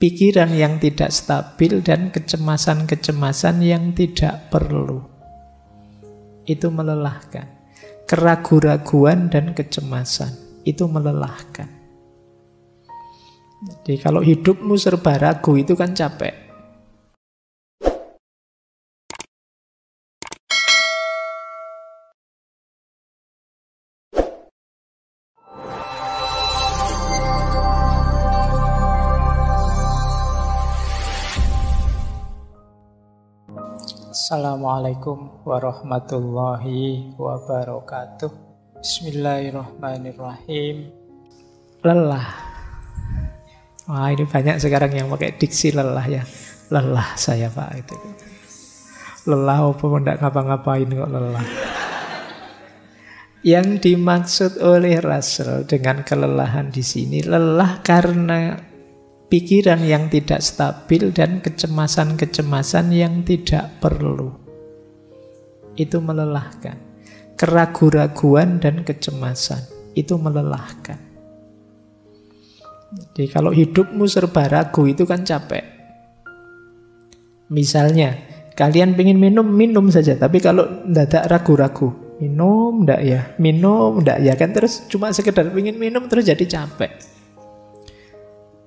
pikiran yang tidak stabil dan kecemasan-kecemasan yang tidak perlu. Itu melelahkan. Keraguan-raguan dan kecemasan itu melelahkan. Jadi kalau hidupmu serba ragu itu kan capek. Assalamualaikum warahmatullahi wabarakatuh. Bismillahirrahmanirrahim. Lelah. Wah, ini banyak sekarang yang pakai diksi lelah ya. Lelah saya Pak itu. Lelah apa enggak ngapa-ngapain kok lelah. Yang dimaksud oleh Russell dengan kelelahan di sini, lelah karena pikiran yang tidak stabil dan kecemasan-kecemasan yang tidak perlu. Itu melelahkan. Keraguan-raguan dan kecemasan itu melelahkan. Jadi kalau hidupmu serba ragu itu kan capek. Misalnya, kalian pengen minum saja. Tapi kalau mendadak ragu-ragu, minum enggak ya kan, terus cuma sekedar pengen minum terus jadi capek.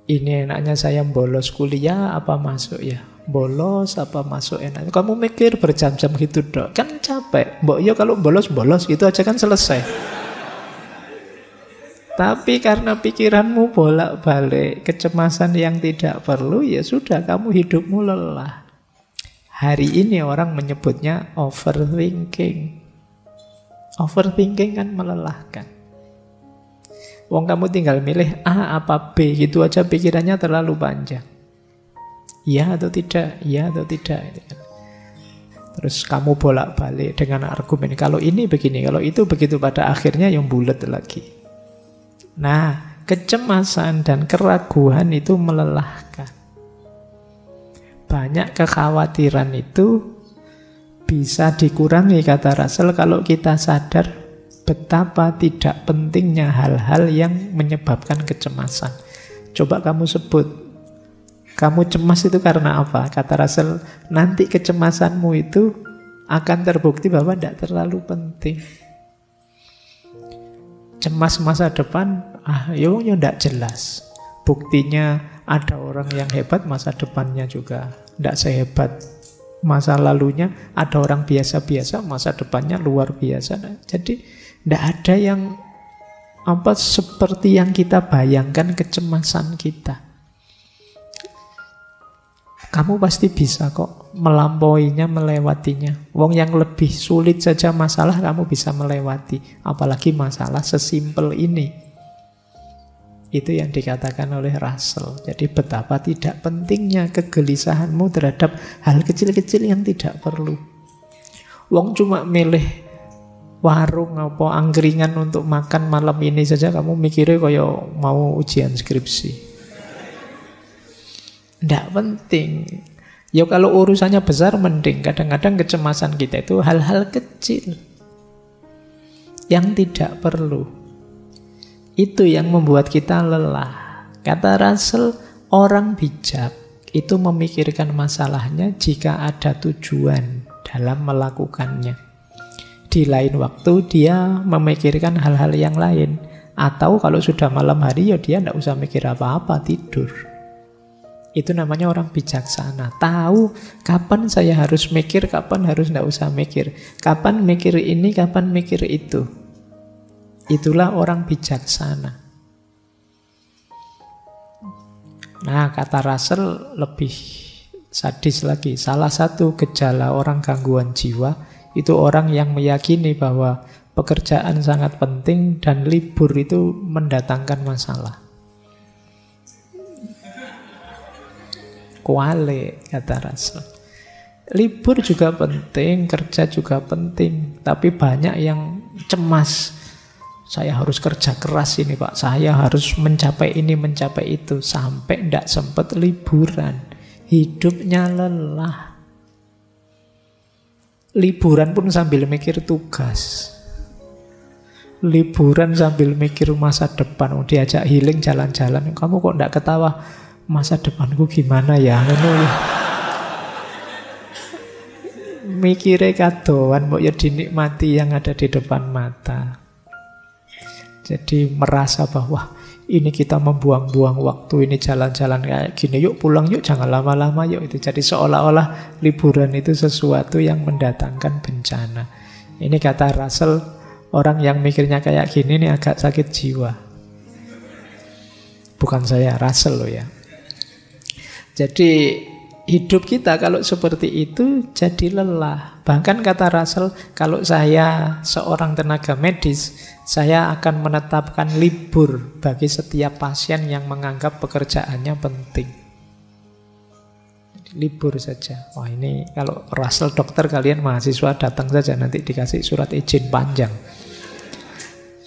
Ini enaknya saya bolos kuliah apa masuk ya? Bolos apa masuk enak? Kamu mikir berjam-jam gitu dok, kan capek. Mbok yo kalau bolos gitu aja kan selesai. Tapi karena pikiranmu bolak-balik, kecemasan yang tidak perlu, ya sudah kamu hidupmu lelah. Hari ini orang menyebutnya overthinking. Overthinking kan melelahkan. Wong kamu tinggal milih A apa B, gitu aja pikirannya terlalu panjang. Iya atau tidak, iya atau tidak. Terus kamu bolak-balik dengan argumen, kalau ini begini, kalau itu begitu, pada akhirnya yang bulat lagi. Nah, kecemasan dan keraguan itu melelahkan. Banyak kekhawatiran itu bisa dikurangi, kata Russell, kalau kita sadar betapa tidak pentingnya hal-hal yang menyebabkan kecemasan. Coba kamu sebut, kamu cemas itu karena apa? Kata Russell, nanti kecemasanmu itu akan terbukti bahwa tidak terlalu penting. Cemas masa depan, yo tidak jelas. Buktinya ada orang yang hebat, masa depannya juga tidak sehebat masa lalunya. Ada orang biasa-biasa, masa depannya luar biasa. Jadi tidak ada yang seperti yang kita bayangkan kecemasan kita. Kamu pasti bisa kok melampauinya, melewatinya. Wong yang lebih sulit saja masalah kamu bisa melewati, apalagi masalah sesimpel ini. Itu yang dikatakan oleh Russell. Jadi betapa tidak pentingnya kegelisahanmu terhadap hal kecil-kecil yang tidak perlu. Wong cuma milih warung apa angkringan untuk makan malam ini saja kamu mikirnya kayak mau ujian skripsi. Tidak penting. Ya kalau urusannya besar mending. Kadang-kadang kecemasan kita itu hal-hal kecil yang tidak perlu. Itu yang membuat kita lelah. Kata Russell, orang bijak itu memikirkan masalahnya jika ada tujuan dalam melakukannya. Di lain waktu dia memikirkan hal-hal yang lain. Atau kalau sudah malam hari ya dia tidak usah mikir apa-apa, tidur. Itu namanya orang bijaksana. Tahu kapan saya harus mikir, kapan harus tidak usah mikir. Kapan mikir ini, kapan mikir itu. Itulah orang bijaksana. Nah, kata Russell lebih sadis lagi. Salah satu gejala orang gangguan jiwa itu orang yang meyakini bahwa pekerjaan sangat penting dan libur itu mendatangkan masalah. Kuale, kata Russell. Libur juga penting, kerja juga penting, tapi banyak yang cemas. Saya harus kerja keras ini Pak, saya harus mencapai ini, mencapai itu, sampai tidak sempat liburan. Hidupnya lelah. Liburan pun sambil mikir tugas. Liburan sambil mikir masa depan. Diajak healing jalan-jalan, kamu kok tidak ketawa? masa depanku gimana ya, ngono ya. Mikire kadoan, mbok ya dinikmati yang ada di depan mata. Jadi merasa bahwa ini kita membuang-buang waktu, ini jalan-jalan kayak gini, yuk pulang yuk, jangan lama-lama yuk. Itu jadi seolah-olah liburan itu sesuatu yang mendatangkan bencana. Ini kata Russell, orang yang mikirnya kayak gini nih agak sakit jiwa. Bukan saya, Russell loh ya. Jadi hidup kita kalau seperti itu jadi lelah. Bahkan kata Russell, kalau saya seorang tenaga medis, saya akan menetapkan libur bagi setiap pasien yang menganggap pekerjaannya penting. Libur saja. Wah, ini kalau Russell dokter, kalian mahasiswa datang saja, nanti dikasih surat izin panjang.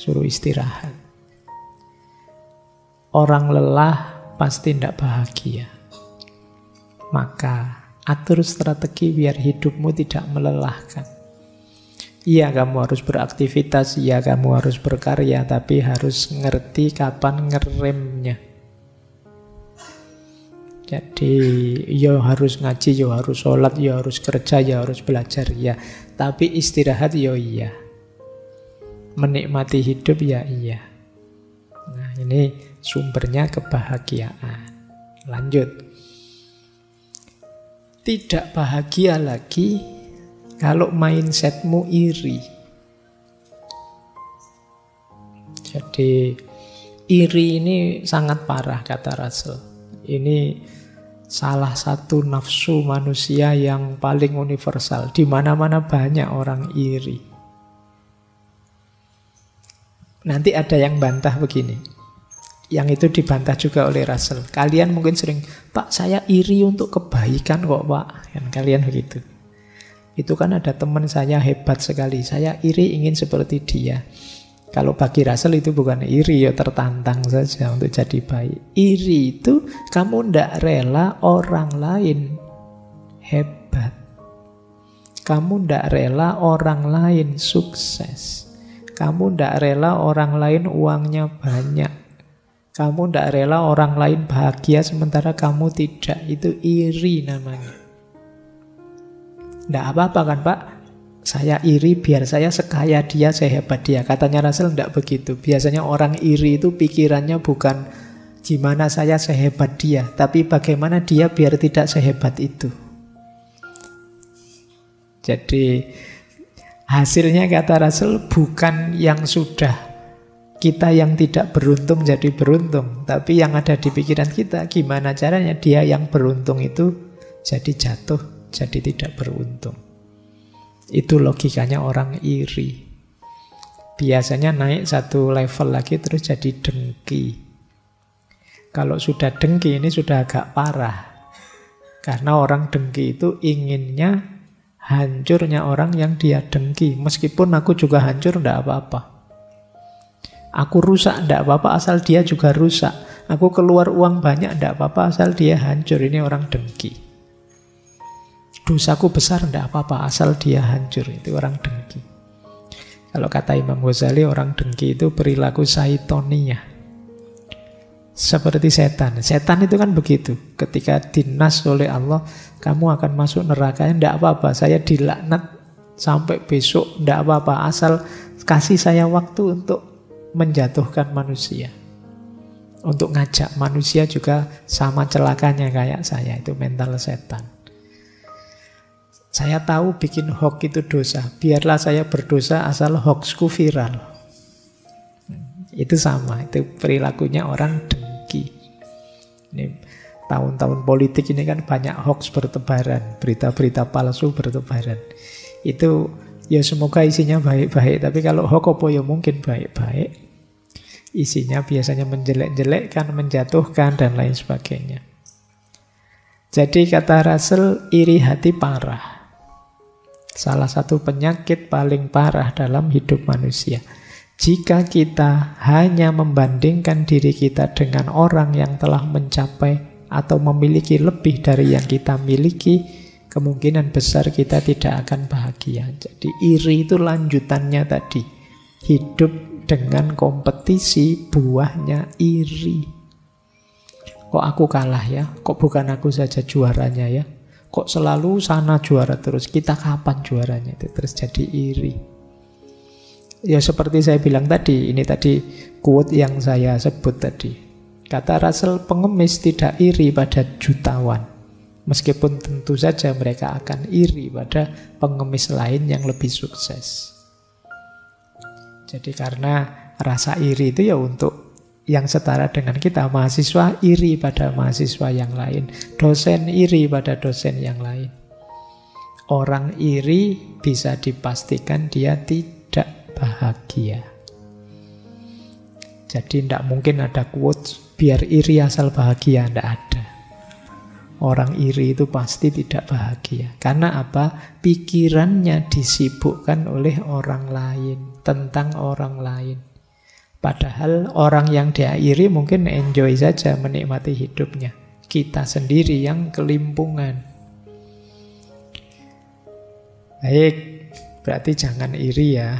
Suruh istirahat. Orang lelah pasti tidak bahagia. Maka atur strategi biar hidupmu tidak melelahkan. Iya, kamu harus beraktivitas, iya kamu harus berkarya, tapi harus ngerti kapan ngeremnya. Jadi ya harus ngaji, ya harus sholat, ya harus kerja, ya harus belajar, ya. Tapi istirahat ya iya. Menikmati hidup ya iya. Nah, ini sumbernya kebahagiaan. Lanjut. Tidak bahagia lagi kalau mindsetmu iri. Jadi iri ini sangat parah kata Russell. Ini salah satu nafsu manusia yang paling universal. Di mana-mana banyak orang iri. Nanti ada yang bantah begini. Yang itu dibantah juga oleh Russell. Kalian mungkin sering, Pak, saya iri untuk kebaikan kok, Pak. Kan kalian begitu. Itu kan ada teman saya hebat sekali. Saya iri ingin seperti dia. Kalau bagi Russell itu bukan iri, ya tertantang saja untuk jadi baik. Iri itu kamu ndak rela orang lain hebat. Kamu ndak rela orang lain sukses. Kamu ndak rela orang lain uangnya banyak. Kamu tidak rela orang lain bahagia sementara kamu tidak. Itu iri namanya. Tidak apa-apa kan Pak? Saya iri biar saya sekaya dia, sehebat dia. Katanya Russell tidak begitu. Biasanya orang iri itu pikirannya bukan gimana saya sehebat dia, tapi bagaimana dia biar tidak sehebat itu. Jadi hasilnya kata Russell bukan yang sudah kita yang tidak beruntung jadi beruntung, tapi yang ada di pikiran kita gimana caranya dia yang beruntung itu jadi jatuh, jadi tidak beruntung. Itu logikanya orang iri. Biasanya naik satu level lagi terus jadi dengki. Kalau sudah dengki ini sudah agak parah. Karena orang dengki itu inginnya hancurnya orang yang dia dengki. Meskipun aku juga hancur tidak apa-apa. Aku rusak, tidak apa-apa asal dia juga rusak. Aku keluar uang banyak, tidak apa-apa asal dia hancur. Ini orang dengki. Dosaku besar, tidak apa-apa asal dia hancur. Itu orang dengki. Kalau kata Imam Ghazali, orang dengki itu perilaku syaitonia. Seperti setan. Setan itu kan begitu. Ketika dinas oleh Allah, kamu akan masuk neraka. Tidak apa-apa, saya dilaknat sampai besok, tidak apa-apa asal kasih saya waktu untuk menjatuhkan manusia. Untuk ngajak manusia juga sama celakanya kayak saya. Itu mental setan. Saya tahu bikin hoax itu dosa. Biarlah saya berdosa asal hoaxku viral. Itu sama. Itu perilakunya orang dengki. Ini tahun-tahun politik ini kan banyak hoax bertebaran. Berita-berita palsu bertebaran. Itu ya semoga isinya baik-baik. Tapi kalau hoax apa ya mungkin baik-baik. Isinya biasanya menjelek-jelekkan, menjatuhkan, dan lain sebagainya. Jadi kata Russell, iri hati parah. Salah satu penyakit paling parah dalam hidup manusia. Jika kita hanya membandingkan diri kita dengan orang yang telah mencapai atau memiliki lebih dari yang kita miliki, kemungkinan besar kita tidak akan bahagia. Jadi iri itu lanjutannya tadi. Hidup dengan kompetisi buahnya iri. Kok aku kalah ya? Kok bukan aku saja juaranya ya? Kok selalu sana juara terus? Kita kapan juaranya? Itu terus jadi iri. Ya seperti saya bilang tadi, ini tadi quote yang saya sebut tadi. Kata Russell, pengemis tidak iri pada jutawan. Meskipun tentu saja mereka akan iri pada pengemis lain yang lebih sukses. Jadi karena rasa iri itu ya untuk yang setara dengan kita. Mahasiswa iri pada mahasiswa yang lain. Dosen iri pada dosen yang lain. Orang iri bisa dipastikan dia tidak bahagia. Jadi tidak mungkin ada quotes biar iri asal bahagia, tidak ada. Orang iri itu pasti tidak bahagia. Karena apa? Pikirannya disibukkan oleh orang lain, tentang orang lain. Padahal orang yang dia iri mungkin enjoy saja menikmati hidupnya. Kita sendiri yang kelimpungan. Baik, berarti jangan iri ya.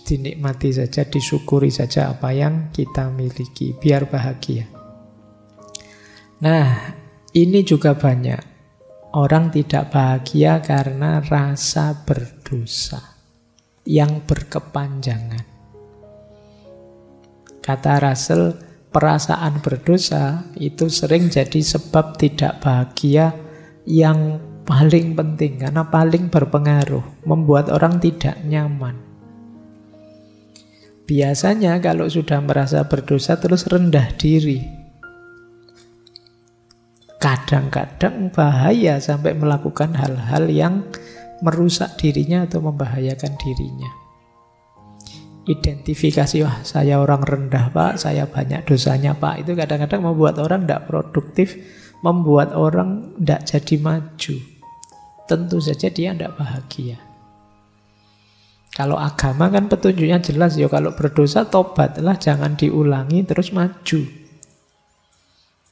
Dinikmati saja, disyukuri saja apa yang kita miliki, biar bahagia. Nah, ini juga banyak. Orang tidak bahagia karena rasa berdosa yang berkepanjangan. Kata Russell, perasaan berdosa itu sering jadi sebab tidak bahagia yang paling penting, karena paling berpengaruh, membuat orang tidak nyaman. Biasanya kalau sudah merasa berdosa terus rendah diri. Kadang-kadang bahaya sampai melakukan hal-hal yang merusak dirinya atau membahayakan dirinya. Identifikasi, wah saya orang rendah pak, saya banyak dosanya pak, itu kadang-kadang membuat orang tidak produktif, membuat orang tidak jadi maju. Tentu saja dia tidak bahagia. Kalau agama kan petunjuknya jelas, ya kalau berdosa tobatlah, jangan diulangi terus maju.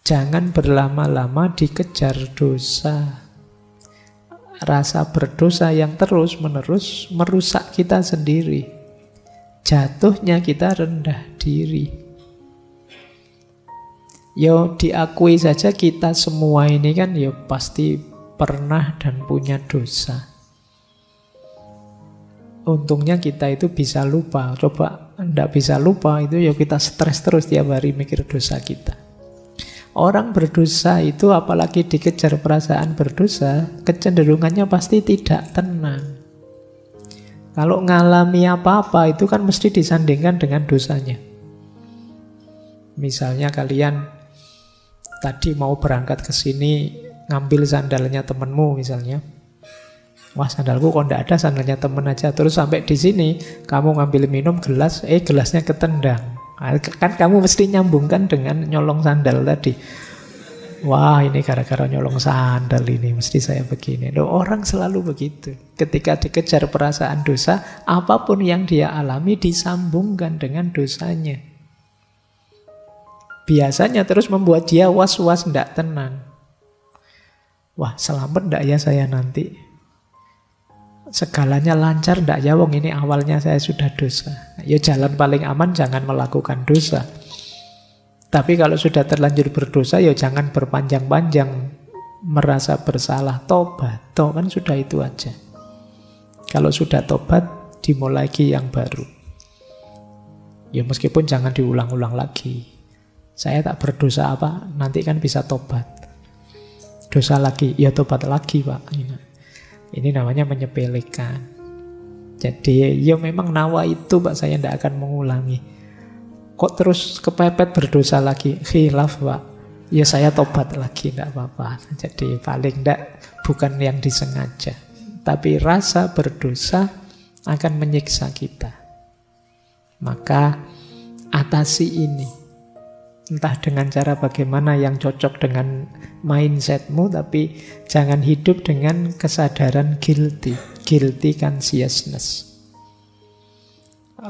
Jangan berlama-lama dikejar dosa. Rasa berdosa yang terus-menerus merusak kita sendiri. Jatuhnya kita rendah diri. Yo diakui saja kita semua ini kan ya pasti pernah dan punya dosa. Untungnya kita itu bisa lupa. Coba enggak bisa lupa itu ya kita stres terus tiap hari mikir dosa kita. Orang berdosa itu apalagi dikejar perasaan berdosa, kecenderungannya pasti tidak tenang. Kalau ngalami apa-apa itu kan mesti disandingkan dengan dosanya. Misalnya kalian tadi mau berangkat ke sini, ngambil sandalnya temenmu misalnya. Wah sandalku kok enggak ada, sandalnya temen aja. Terus sampai di sini kamu ngambil minum gelas, gelasnya ketendang. Kan kamu mesti nyambungkan dengan nyolong sandal tadi. Wah ini gara-gara nyolong sandal ini mesti saya begini. Loh, orang selalu begitu. Ketika dikejar perasaan dosa, apapun yang dia alami disambungkan dengan dosanya. Biasanya terus membuat dia was-was, tidak tenang. Wah selamat tidak ya saya nanti? Segalanya lancar ndak ya wong ini awalnya saya sudah dosa. Ya jalan paling aman jangan melakukan dosa. Tapi kalau sudah terlanjur berdosa ya jangan berpanjang-panjang merasa bersalah, tobat. Toh kan sudah itu aja. Kalau sudah tobat dimulai lagi yang baru. Ya meskipun jangan diulang-ulang lagi. Saya tak berdosa apa, nanti kan bisa tobat. Dosa lagi, ya tobat lagi Pak. Ini namanya menyepelekan. Jadi ya memang nawa itu Pak, saya tidak akan mengulangi. Kok terus kepepet berdosa lagi? Khilaf Pak. Ya saya tobat lagi, tidak apa-apa. Jadi paling tidak bukan yang disengaja. Tapi rasa berdosa akan menyiksa kita. Maka atasi ini. Entah dengan cara bagaimana yang cocok dengan mindsetmu, tapi jangan hidup dengan kesadaran guilty consciousness.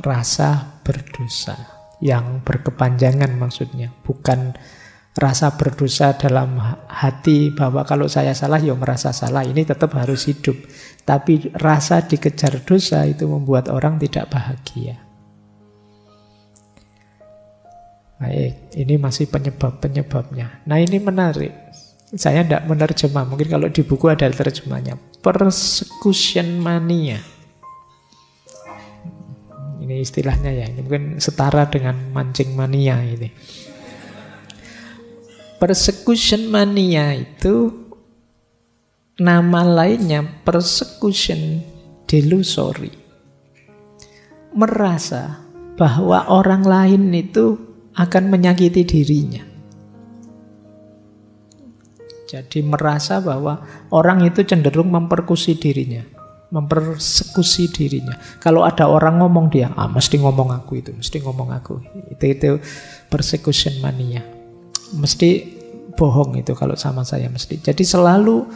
Rasa berdosa yang berkepanjangan maksudnya. Bukan rasa berdosa dalam hati bahwa kalau saya salah ya merasa salah. Ini tetap harus hidup. Tapi rasa dikejar dosa itu membuat orang tidak bahagia. Baik, ini masih penyebab-penyebabnya. Nah ini menarik. Saya tidak menerjemah, mungkin kalau di buku ada terjemahnya. Persecution mania. Ini istilahnya ya, ini mungkin setara dengan mancing mania ini. Persecution mania itu nama lainnya persecution delusory. Merasa bahwa orang lain itu akan menyakiti dirinya. Jadi merasa bahwa orang itu cenderung mempersekusi dirinya. Mempersekusi dirinya. Kalau ada orang ngomong dia, mesti ngomong aku itu, mesti ngomong aku. Itu persecution mania. Mesti bohong itu kalau sama saya mesti. Jadi selalu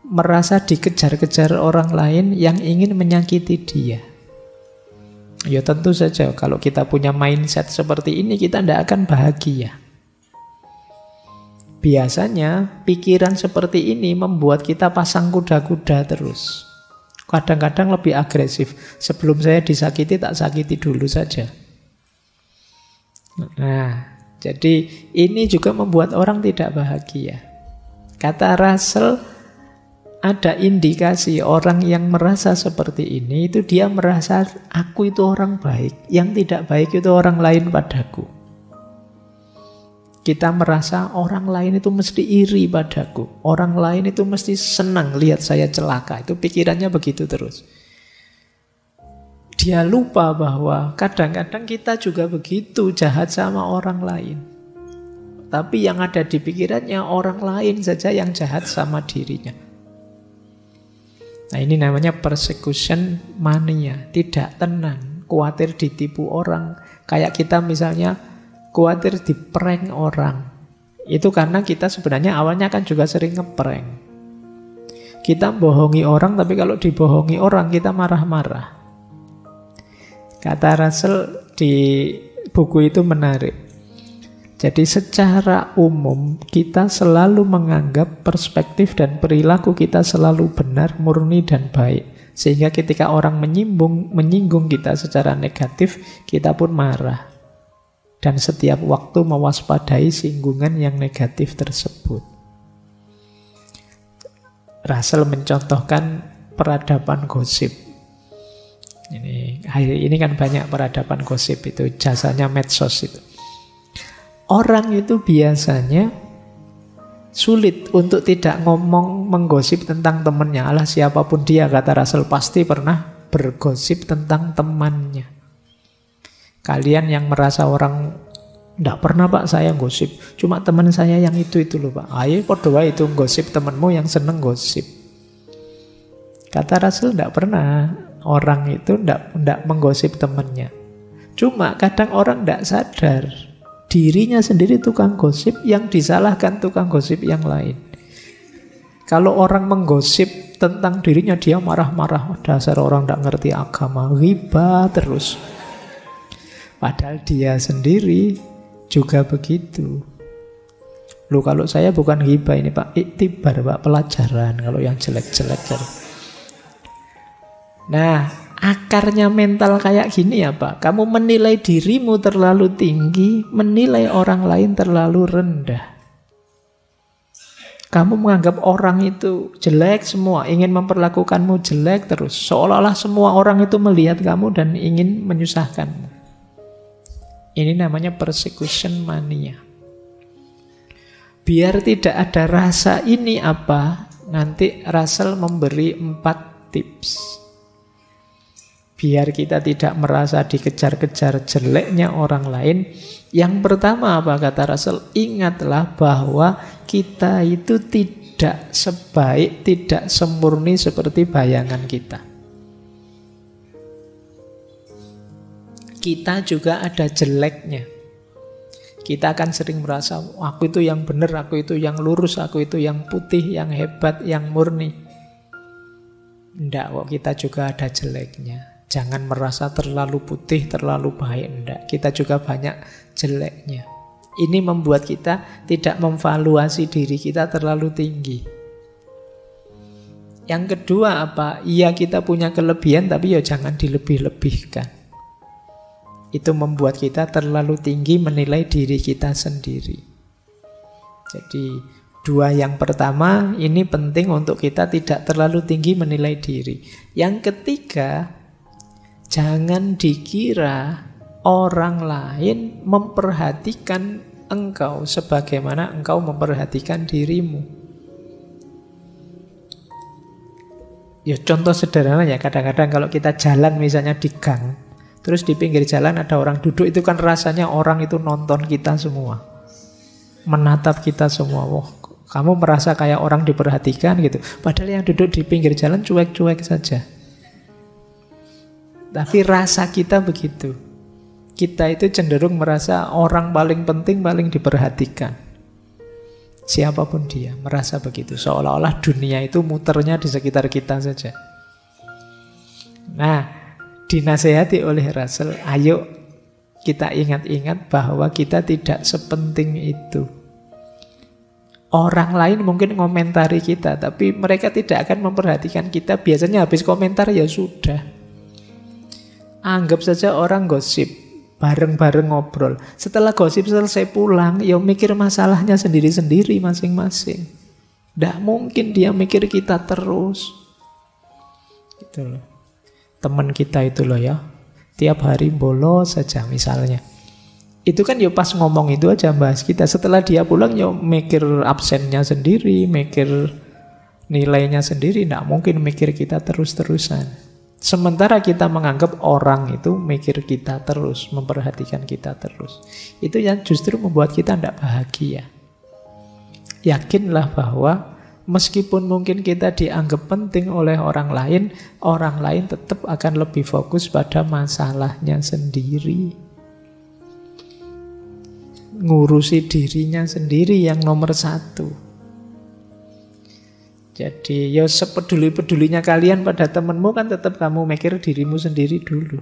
merasa dikejar-kejar orang lain yang ingin menyakiti dia. Ya tentu saja kalau kita punya mindset seperti ini kita tidak akan bahagia. Biasanya pikiran seperti ini membuat kita pasang kuda-kuda terus. Kadang-kadang lebih agresif. Sebelum saya disakiti, tak sakiti dulu saja. Nah, jadi ini juga membuat orang tidak bahagia. Kata Russell, ada indikasi orang yang merasa seperti ini, itu dia merasa aku itu orang baik. Yang tidak baik itu orang lain padaku. Kita merasa orang lain itu mesti iri padaku. Orang lain itu mesti senang lihat saya celaka. Itu pikirannya begitu terus. Dia lupa bahwa kadang-kadang kita juga begitu jahat sama orang lain. Tapi yang ada di pikirannya orang lain saja yang jahat sama dirinya. Nah ini namanya persecution mania. Tidak tenang, khawatir ditipu orang. Kayak kita misalnya khawatir diprank orang. Itu karena kita sebenarnya awalnya kan juga sering ngeprank. Kita bohongi orang, tapi kalau dibohongi orang kita marah-marah. Kata Russell di buku itu menarik. Jadi secara umum kita selalu menganggap perspektif dan perilaku kita selalu benar, murni dan baik. Sehingga ketika orang menyinggung kita secara negatif, kita pun marah. Dan setiap waktu mewaspadai singgungan yang negatif tersebut. Russell mencontohkan peradaban gosip. Ini kan banyak peradaban gosip itu, jasanya medsos itu. Orang itu biasanya sulit untuk tidak menggosip tentang temannya. Alah siapapun dia, kata Russell, pasti pernah bergosip tentang temannya. Kalian yang merasa orang tidak pernah pak saya gosip, cuma teman saya yang itu loh pak. Ayo podo wae itu gosip temanmu yang seneng gosip. Kata Russell tidak pernah orang itu tidak menggosip temannya. Cuma kadang orang tidak sadar dirinya sendiri tukang gosip, yang disalahkan tukang gosip yang lain. Kalau orang menggosip tentang dirinya dia marah-marah, dasar orang tidak ngerti agama, ghibah terus. Padahal dia sendiri juga begitu. Loh kalau saya bukan ghibah ini pak, iktibar pak, pelajaran kalau yang jelek-jelek. Nah, akarnya mental kayak gini ya pak. Kamu menilai dirimu terlalu tinggi, menilai orang lain terlalu rendah. Kamu menganggap orang itu jelek semua, ingin memperlakukanmu jelek terus. Seolah-olah semua orang itu melihat kamu dan ingin menyusahkanmu. Ini namanya persecution mania. Biar tidak ada rasa ini apa, nanti Russell memberi 4 tips. Biar kita tidak merasa dikejar-kejar jeleknya orang lain. Yang pertama apa kata Russell? Ingatlah bahwa kita itu tidak sebaik, tidak sempurni seperti bayangan kita. Kita juga ada jeleknya. Kita akan sering merasa aku itu yang benar, aku itu yang lurus, aku itu yang putih, yang hebat, yang murni. Enggak kok, kita juga ada jeleknya. Jangan merasa terlalu putih, terlalu baik. Enggak, kita juga banyak jeleknya. Ini membuat kita tidak memvaluasi diri kita terlalu tinggi. Yang kedua apa? Iya kita punya kelebihan, tapi ya jangan dilebih-lebihkan. Itu membuat kita terlalu tinggi menilai diri kita sendiri. Jadi dua yang pertama ini penting untuk kita tidak terlalu tinggi menilai diri. Yang ketiga, jangan dikira orang lain memperhatikan engkau sebagaimana engkau memperhatikan dirimu. Ya contoh sederhana ya, kadang-kadang kalau kita jalan misalnya di gang, terus di pinggir jalan ada orang duduk, itu kan rasanya orang itu nonton kita semua, menatap kita semua. Wah, kamu merasa kayak orang diperhatikan gitu. Padahal yang duduk di pinggir jalan cuek-cuek saja. Tapi rasa kita begitu. Kita itu cenderung merasa orang paling penting, paling diperhatikan. Siapapun dia merasa begitu. Seolah-olah dunia itu muternya di sekitar kita saja. Nah, dinasehati oleh Russell, ayo kita ingat-ingat bahwa kita tidak sepenting itu. Orang lain mungkin ngomentari kita, tapi mereka tidak akan memperhatikan kita. Biasanya habis komentar ya sudah. Anggap saja orang gosip, bareng-bareng ngobrol. Setelah gosip selesai pulang, ya mikir masalahnya sendiri-sendiri masing-masing. Tidak mungkin dia mikir kita terus. Gitu loh. Teman kita itu loh ya, tiap hari bolos saja misalnya. Itu kan ya pas ngomong itu aja bahas kita. Setelah dia pulang ya mikir absennya sendiri, mikir nilainya sendiri. Tidak mungkin mikir kita terus-terusan. Sementara kita menganggap orang itu mikir kita terus, memperhatikan kita terus. Itu yang justru membuat kita tidak bahagia. Yakinlah bahwa meskipun mungkin kita dianggap penting oleh orang lain tetap akan lebih fokus pada masalahnya sendiri. Ngurusi dirinya sendiri yang nomor satu. Jadi ya sepeduli-pedulinya kalian pada temenmu kan tetap kamu mikir dirimu sendiri dulu.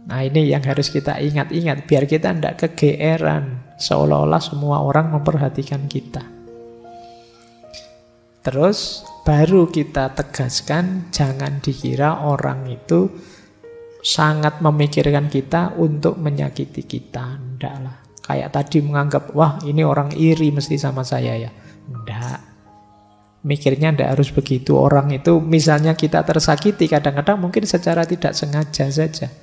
Nah ini yang harus kita ingat-ingat biar kita tidak kegeeran seolah-olah semua orang memperhatikan kita. Terus baru kita tegaskan jangan dikira orang itu sangat memikirkan kita untuk menyakiti kita. Tidak lah. Kayak tadi menganggap wah ini orang iri mesti sama saya ya. Tidak. Mikirnya tidak harus begitu. Orang itu misalnya kita tersakiti, kadang-kadang mungkin secara tidak sengaja saja.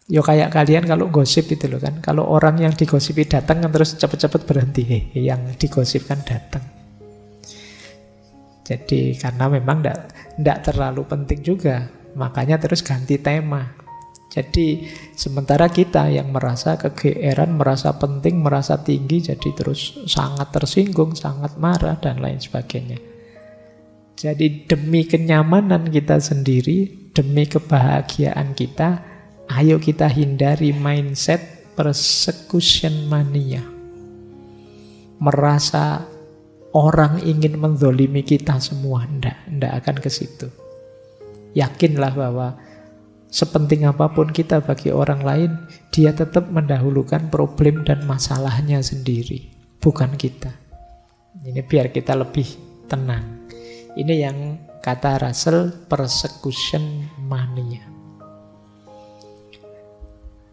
Yo kayak kalian kalau gosip itu loh kan. Kalau orang yang digosipi datang kan terus cepet-cepet berhenti. Yang digosipkan datang. Jadi karena memang tidak terlalu penting juga. Makanya terus ganti tema. Jadi sementara kita yang merasa kegeeran, merasa penting, merasa tinggi, jadi terus sangat tersinggung, sangat marah, dan lain sebagainya. Jadi demi kenyamanan kita sendiri, demi kebahagiaan kita, ayo kita hindari mindset persecution mania. Merasa orang ingin menzolimi kita semua, ndak akan ke situ. Yakinlah bahwa sepenting apapun kita bagi orang lain, dia tetap mendahulukan problem dan masalahnya sendiri, bukan kita. Ini biar kita lebih tenang. Ini yang kata Russell, persecution mania.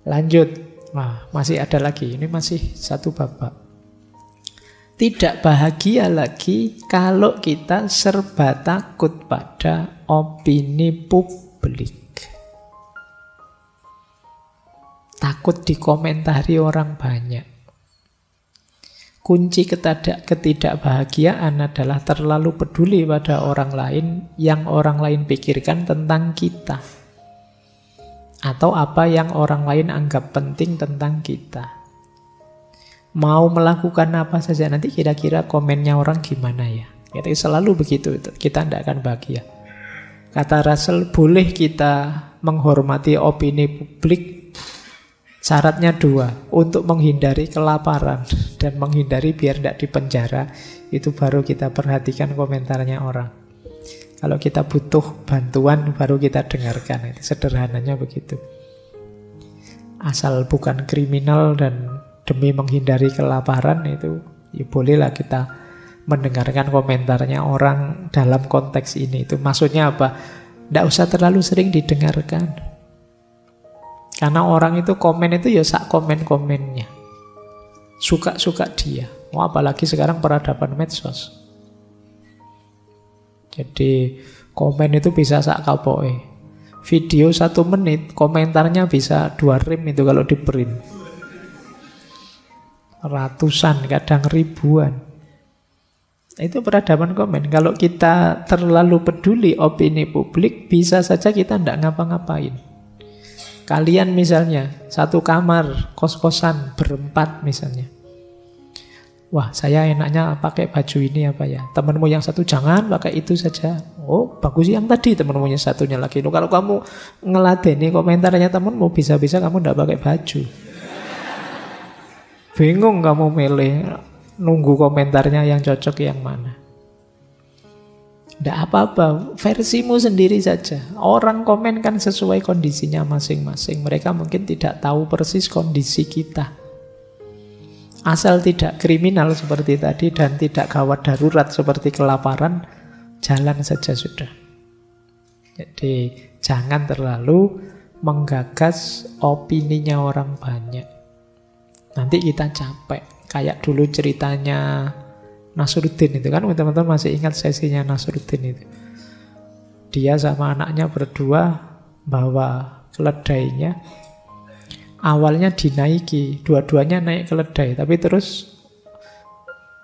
Lanjut. Wah, masih ada lagi. Ini masih satu babak. Tidak bahagia lagi kalau kita serba takut pada opini publik. Takut dikomentari orang banyak. Kunci ketidakbahagiaan adalah terlalu peduli pada orang lain yang orang lain pikirkan tentang kita. Atau apa yang orang lain anggap penting tentang kita. Mau melakukan apa saja nanti kira-kira komennya orang gimana ya. Jadi selalu begitu, kita tidak akan bahagia. Kata Russell, boleh kita menghormati opini publik. Syaratnya dua, untuk menghindari kelaparan dan menghindari biar tidak dipenjara, itu baru kita perhatikan komentarnya orang. Kalau kita butuh bantuan, baru kita dengarkan. Sederhananya begitu. Asal bukan kriminal dan demi menghindari kelaparan, itu ya bolehlah kita mendengarkan komentarnya orang dalam konteks ini. Itu maksudnya apa? Tidak usah terlalu sering didengarkan. Karena orang itu komen itu ya sak komen-komennya. Suka-suka dia. Apalagi sekarang peradaban medsos. Jadi komen itu bisa sak kapoke. Video 1 menit, komentarnya bisa 2 rem itu kalau di print. Ratusan, kadang ribuan. Itu peradaban komen. Kalau kita terlalu peduli opini publik, bisa saja kita tidak ngapa-ngapain. Kalian misalnya, satu kamar, kos-kosan, berempat misalnya. Wah, saya enaknya pakai baju ini apa ya? Temanmu yang satu jangan pakai itu saja. Oh, bagus yang tadi, temanmu yang satunya lagi. Loh, kalau kamu ngeladeni komentarnya temanmu, bisa-bisa kamu tidak pakai baju. Bingung kamu milih, nunggu komentarnya yang cocok yang mana. Tidak apa-apa, versimu sendiri saja. Orang komen kan sesuai kondisinya masing-masing. Mereka mungkin tidak tahu persis kondisi kita. Asal tidak kriminal seperti tadi dan tidak gawat darurat seperti kelaparan, jalan saja sudah. Jadi jangan terlalu menggagas opininya orang banyak. Nanti kita capek. Kayak dulu ceritanya Nasruddin itu kan, teman-teman masih ingat sesinya Nasruddin itu. Dia sama anaknya berdua bawa keledainya. Awalnya dinaiki, dua-duanya naik keledai, tapi terus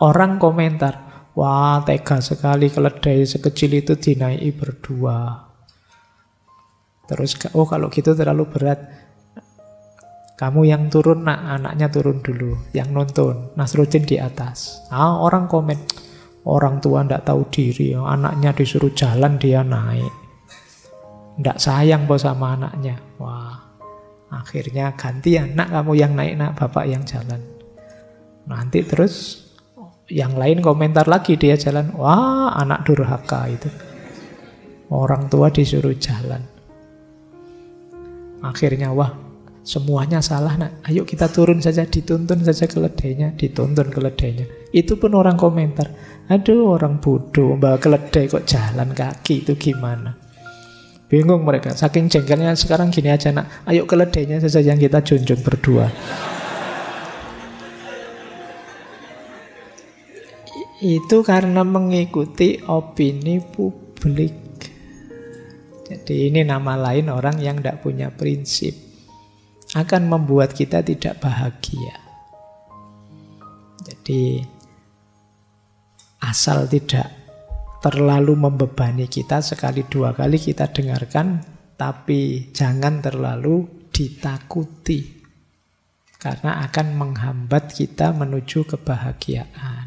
orang komentar, wah tega sekali keledai sekecil itu dinaiki berdua. Terus, oh kalau gitu terlalu berat, kamu yang turun nak, anaknya turun dulu, yang nonton, Nasruddin di atas. Orang komen, orang tua ndak tahu diri, anaknya disuruh jalan dia naik, ndak sayang bos sama anaknya. Wah, akhirnya ganti anak, kamu yang naik nak, bapak yang jalan. Nanti terus yang lain komentar lagi, dia jalan, wah anak durhaka itu, orang tua disuruh jalan. Akhirnya wah semuanya salah nak, ayo kita turun saja, dituntun saja keledainya, dituntun keledainya. Itu pun orang komentar, aduh orang bodoh bawa keledai kok jalan kaki, itu gimana? Bingung mereka, saking jengkelnya. Sekarang gini aja nak, ayo keledainya saja yang kita junjung berdua. Itu karena mengikuti opini publik. Jadi ini nama lain orang yang tidak punya prinsip. Akan membuat kita tidak bahagia. Jadi asal tidak terlalu membebani kita, sekali dua kali kita dengarkan, tapi jangan terlalu ditakuti. Karena akan menghambat kita menuju kebahagiaan.